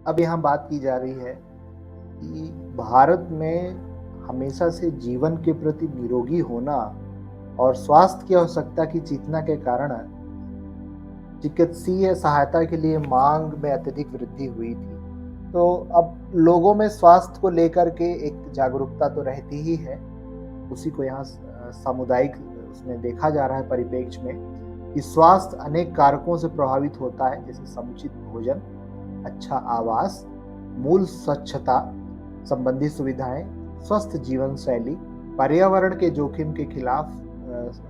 अब यहाँ बात की जा रही है कि भारत में हमेशा से जीवन के प्रति निरोगी होना और स्वास्थ्य की आवश्यकता की चेतना के कारण चिकित्सीय सहायता के लिए मांग में अत्यधिक वृद्धि हुई थी। तो अब लोगों में स्वास्थ्य को लेकर के एक जागरूकता तो रहती ही है। उसी को यहाँ सामुदायिक उसमें देखा जा रहा है परिप्रेक्ष्य में कि स्वास्थ्य अनेक कारकों से प्रभावित होता है, जैसे समुचित भोजन, अच्छा आवास, मूल स्वच्छता संबंधी सुविधाएं, स्वस्थ जीवन शैली, पर्यावरण के जोखिम के खिलाफ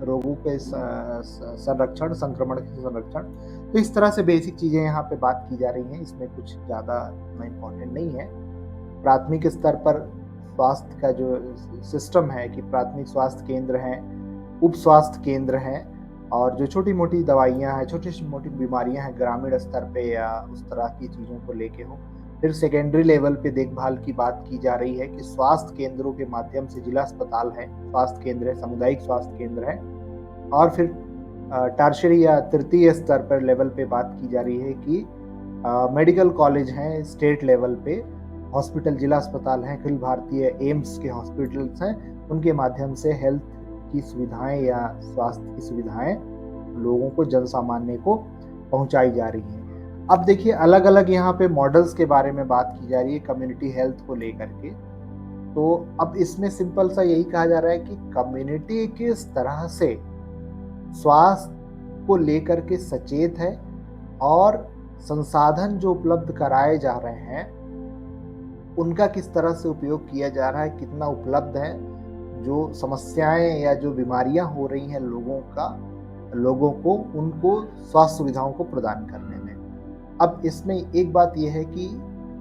रोगों के संरक्षण, संक्रमण के संरक्षण। तो इस तरह से बेसिक चीजें यहाँ पे बात की जा रही हैं। इसमें कुछ ज्यादा इम्पोर्टेंट नहीं है। प्राथमिक स्तर पर स्वास्थ्य का जो सिस्टम है कि प्राथमिक स्वास्थ्य केंद्र हैं, उप स्वास्थ्य केंद्र हैं, और जो छोटी मोटी दवाइयाँ हैं, छोटी मोटी बीमारियाँ हैं ग्रामीण स्तर पे या उस तरह की चीज़ों को लेके हो। फिर सेकेंडरी लेवल पे देखभाल की बात की जा रही है कि स्वास्थ्य केंद्रों के माध्यम से जिला अस्पताल है, स्वास्थ्य केंद्र है, सामुदायिक स्वास्थ्य केंद्र है। और फिर टर्शरी या तृतीय स्तर पर लेवल पे बात की जा रही है कि मेडिकल कॉलेज हैं, स्टेट लेवल पे हॉस्पिटल, जिला अस्पताल हैं, अखिल भारतीय एम्स के हॉस्पिटल्स हैं, उनके माध्यम से हेल्थ की सुविधाएं या स्वास्थ्य की सुविधाएं लोगों को, जन सामान्य को पहुंचाई जा रही हैं। अब देखिए अलग अलग यहाँ पे मॉडल्स के बारे में बात की जा रही है कम्युनिटी हेल्थ को लेकर के। तो अब इसमें सिंपल सा यही कहा जा रहा है कि कम्युनिटी किस तरह से स्वास्थ्य को लेकर के सचेत है और संसाधन जो उपलब्ध कराए जा रहे हैं उनका किस तरह से उपयोग किया जा रहा है, कितना उपलब्ध है, जो समस्याएं या जो बीमारियां हो रही हैं लोगों को उनको स्वास्थ्य सुविधाओं को प्रदान करने में। अब इसमें एक बात यह है कि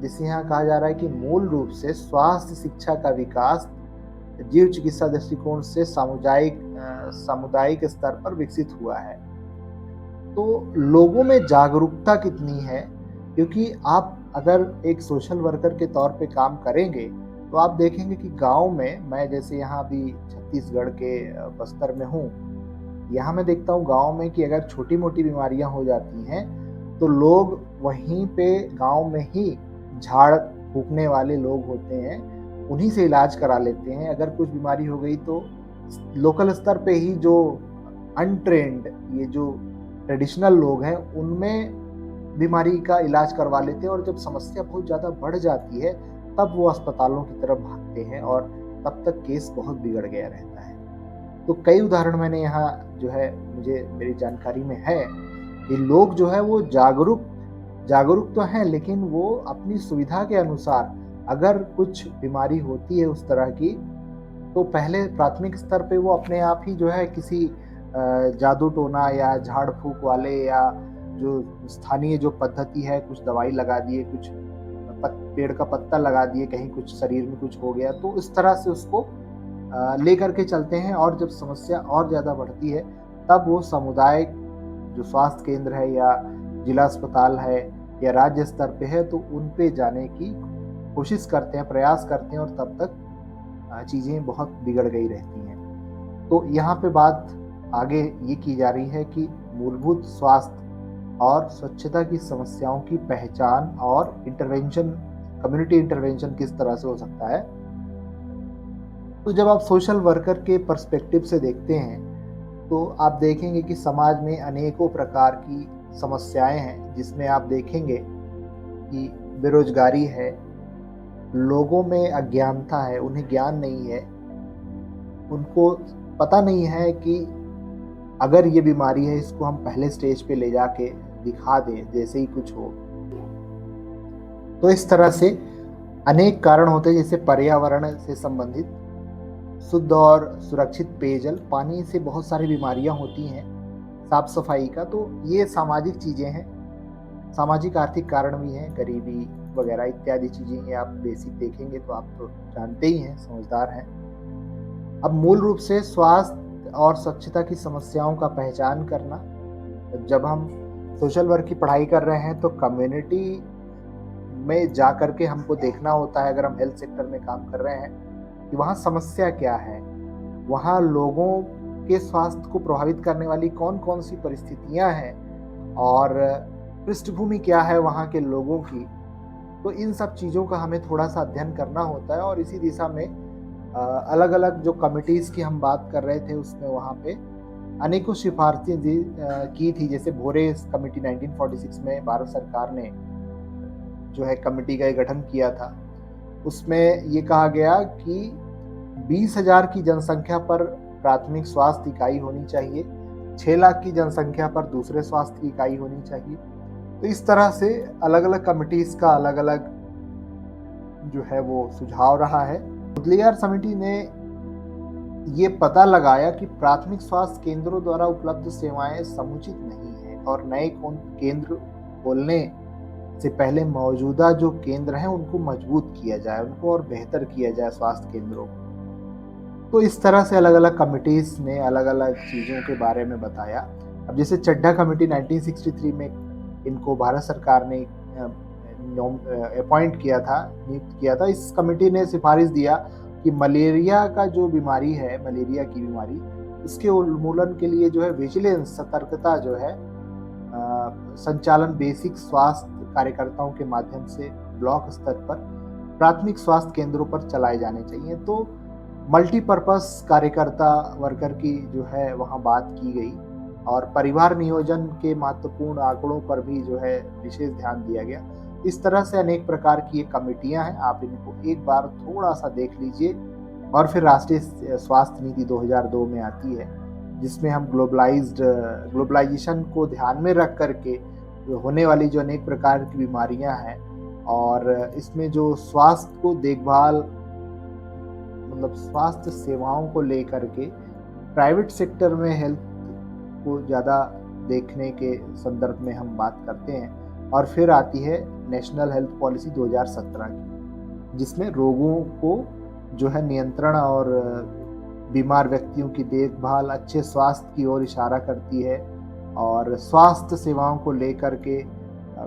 जिसे यहाँ कहा जा रहा है कि मूल रूप से स्वास्थ्य शिक्षा का विकास जीव चिकित्सा दृष्टिकोण से सामुदायिक स्तर पर विकसित हुआ है। तो लोगों में जागरूकता कितनी है, क्योंकि आप अगर एक सोशल वर्कर के तौर पे काम करेंगे तो आप देखेंगे कि गांव में, मैं जैसे यहाँ अभी छत्तीसगढ़ के बस्तर में हूँ, यहाँ मैं देखता हूँ गांव में कि अगर छोटी मोटी बीमारियां हो जाती हैं तो लोग वहीं पे गांव में ही झाड़ फूकने वाले लोग होते हैं, उन्हीं से इलाज करा लेते हैं। अगर कुछ बीमारी हो गई तो लोकल स्तर पे ही जो अनट्रेंड, ये जो ट्रेडिशनल लोग हैं, उनमें बीमारी का इलाज करवा लेते हैं, और जब समस्या बहुत ज़्यादा बढ़ जाती है तब वो अस्पतालों की तरफ भागते हैं और तब तक केस बहुत बिगड़ गया रहता है। तो कई उदाहरण मैंने यहाँ जो है मुझे मेरी जानकारी में है कि लोग जो है वो जागरूक तो हैं, लेकिन वो अपनी सुविधा के अनुसार अगर कुछ बीमारी होती है उस तरह की, तो पहले प्राथमिक स्तर पे वो अपने आप ही जो है किसी जादू टोना या झाड़ फूक वाले या जो स्थानीय जो पद्धति है, कुछ दवाई लगा दिए, कुछ पेड़ का पत्ता लगा दिए, कहीं कुछ शरीर में कुछ हो गया, तो इस तरह से उसको लेकर के चलते हैं। और जब समस्या और ज़्यादा बढ़ती है तब वो सामुदायिक जो स्वास्थ्य केंद्र है या जिला अस्पताल है या राज्य स्तर पे है, तो उन पे जाने की कोशिश करते हैं, प्रयास करते हैं, और तब तक चीज़ें बहुत बिगड़ गई रहती हैं। तो यहाँ पे बात आगे ये की जा रही है कि मूलभूत स्वास्थ्य और स्वच्छता की समस्याओं की पहचान और इंटरवेंशन, कम्युनिटी इंटरवेंशन किस तरह से हो सकता है। तो जब आप सोशल वर्कर के पर्सपेक्टिव से देखते हैं तो आप देखेंगे कि समाज में अनेकों प्रकार की समस्याएं हैं, जिसमें आप देखेंगे कि बेरोजगारी है, लोगों में अज्ञानता है, उन्हें ज्ञान नहीं है, उनको पता नहीं है कि अगर ये बीमारी है इसको हम पहले स्टेज पे ले जाके दिखा दें जैसे ही कुछ हो। तो इस तरह से अनेक कारण होते हैं, जैसे पर्यावरण से संबंधित शुद्ध और सुरक्षित पेयजल, पानी से बहुत सारी बीमारियां होती हैं, साफ सफाई का, तो ये सामाजिक चीजें हैं। सामाजिक आर्थिक कारण भी हैं, गरीबी वगैरह इत्यादि चीजें, ये आप बेसिक देखेंगे तो आप तो जानते ही हैं, समझदार हैं। अब मूल रूप से स्वास्थ्य और स्वच्छता की समस्याओं का पहचान करना, जब हम सोशल वर्क की पढ़ाई कर रहे हैं तो कम्युनिटी में जा करके हमको देखना होता है, अगर हम हेल्थ सेक्टर में काम कर रहे हैं, कि वहाँ समस्या क्या है, वहाँ लोगों के स्वास्थ्य को प्रभावित करने वाली कौन कौन सी परिस्थितियां हैं और पृष्ठभूमि क्या है वहाँ के लोगों की। तो इन सब चीज़ों का हमें थोड़ा-सा अध्ययन करना होता है और इसी दिशा में अलग-अलग जो कमिटीज़ की हम बात कर रहे थे उसमें वहाँ पे अनेकों सिफारिशें की थी। जैसे भोरे कमिटी 1946 में भारत सरकार ने जो है कमिटी का गठन किया था। उसमें ये कहा गया कि 20,000 की जनसंख्या पर प्राथमिक स्वास्थ्य इकाई होनी चाहिए, 6 लाख की जनसंख्या पर दूसरे स्वास्थ्य की इकाई होनी चाहिए। तो इस तरह से अलग-अलग कमिटीज़ का अलग-अलग जो है वो सुझाव रहा है। मुदलियार समिति ने ये पता लगाया कि प्राथमिक स्वास्थ्य केंद्रों द्वारा उपलब्ध सेवाएं समुचित नहीं है और नए केंद्र खोलने से पहले मौजूदा जो केंद्र हैं उनको मजबूत किया जाए, उनको और बेहतर किया जाए स्वास्थ्य केंद्रों को। तो इस तरह से अलग-अलग कमिटीज़ ने अलग-अलग चीज़ों के बारे में बताया। अब जैसे चड्ढा कमेटी 1963 में इनको भारत सरकार ने अपॉइंट किया था, नियुक्त किया था। इस कमेटी ने सिफारिश दिया कि मलेरिया का जो बीमारी है, मलेरिया की बीमारी, उसके उन्मूलन के लिए जो है विजिलेंस, सतर्कता जो है संचालन बेसिक स्वास्थ्य कार्यकर्ताओं के माध्यम से ब्लॉक स्तर पर प्राथमिक स्वास्थ्य केंद्रों पर चलाए जाने चाहिए। तो मल्टीपर्पस कार्यकर्ता वर्कर की जो है वहाँ बात की गई और परिवार नियोजन के महत्वपूर्ण आंकड़ों पर भी जो है विशेष ध्यान दिया गया। इस तरह से अनेक प्रकार की ये कमेटियां हैं, आप इनको एक बार थोड़ा सा देख लीजिए। और फिर राष्ट्रीय स्वास्थ्य नीति 2002 में आती है, जिसमें हम ग्लोबलाइजेशन को ध्यान में रख करके होने वाली जो अनेक प्रकार की बीमारियां हैं और इसमें जो स्वास्थ्य को देखभाल मतलब स्वास्थ्य सेवाओं को लेकर के प्राइवेट सेक्टर में हेल्थ को ज़्यादा देखने के संदर्भ में हम बात करते हैं। और फिर आती है नेशनल हेल्थ पॉलिसी 2017 की, जिसमें रोगों को जो है नियंत्रण और बीमार व्यक्तियों की देखभाल, अच्छे स्वास्थ्य की ओर इशारा करती है और स्वास्थ्य सेवाओं को लेकर के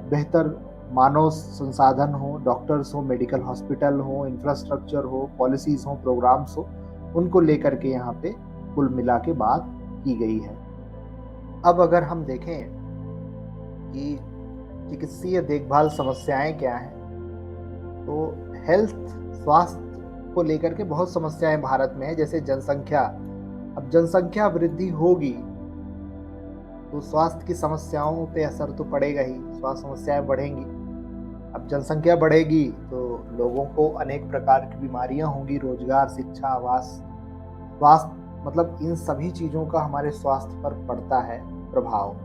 बेहतर मानव संसाधन हो, डॉक्टर्स हो, मेडिकल हॉस्पिटल हो, इंफ्रास्ट्रक्चर हो, पॉलिसीज हो, प्रोग्राम्स हो, उनको लेकर के यहाँ पे कुल मिला के बात की गई है। अब अगर हम देखें कि चिकित्सीय देखभाल समस्याएं क्या हैं, तो हेल्थ स्वास्थ्य को लेकर के बहुत समस्याएं भारत में है। जैसे जनसंख्या, अब जनसंख्या वृद्धि होगी तो स्वास्थ्य की समस्याओं पे असर तो पड़ेगा ही, स्वास्थ्य समस्याएं बढ़ेंगी। अब जनसंख्या बढ़ेगी तो लोगों को अनेक प्रकार की बीमारियां होंगी, रोजगार, शिक्षा, आवास, स्वास्थ्य, मतलब इन सभी चीज़ों का हमारे स्वास्थ्य पर पड़ता है प्रभाव।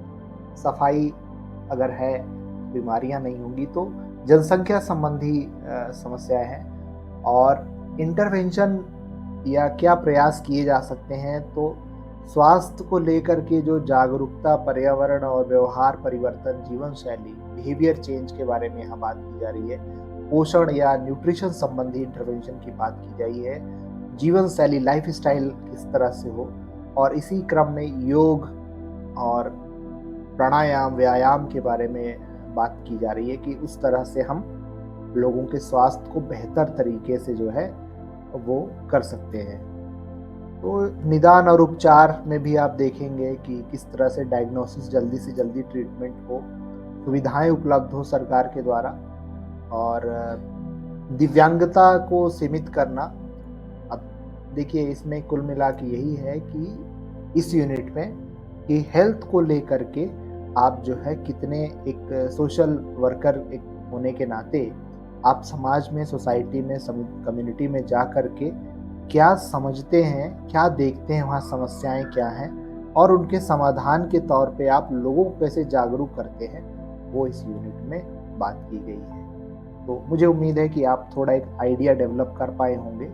सफाई अगर है, बीमारियां नहीं होंगी तो जनसंख्या संबंधी समस्याएं हैं। और इंटरवेंशन या क्या प्रयास किए जा सकते हैं, तो स्वास्थ्य को लेकर के जो जागरूकता, पर्यावरण और व्यवहार परिवर्तन, जीवन शैली, बिहेवियर चेंज के बारे में यहाँ बात की जा रही है। पोषण या न्यूट्रिशन संबंधी इंटरवेंशन की बात की जा रही है। जीवन शैली, लाइफ स्टाइल किस तरह से हो, और इसी क्रम में योग और प्राणायाम, व्यायाम के बारे में बात की जा रही है कि उस तरह से हम लोगों के स्वास्थ्य को बेहतर तरीके से जो है वो कर सकते हैं। तो निदान और उपचार में भी आप देखेंगे कि किस तरह से डायग्नोसिस, जल्दी से जल्दी ट्रीटमेंट हो, सुविधाएं उपलब्ध हो सरकार के द्वारा, और दिव्यांगता को सीमित करना। अब देखिए इसमें कुल मिला के यही है कि इस यूनिट में कि हेल्थ को लेकर के आप जो है कितने एक सोशल वर्कर एक होने के नाते आप समाज में, सोसाइटी में, कम्युनिटी में जा कर के क्या समझते हैं, क्या देखते हैं, वहाँ समस्याएं क्या हैं और उनके समाधान के तौर पे आप लोगों को कैसे जागरूक करते हैं, वो इस यूनिट में बात की गई है। तो मुझे उम्मीद है कि आप थोड़ा एक आइडिया डेवलप कर पाए होंगे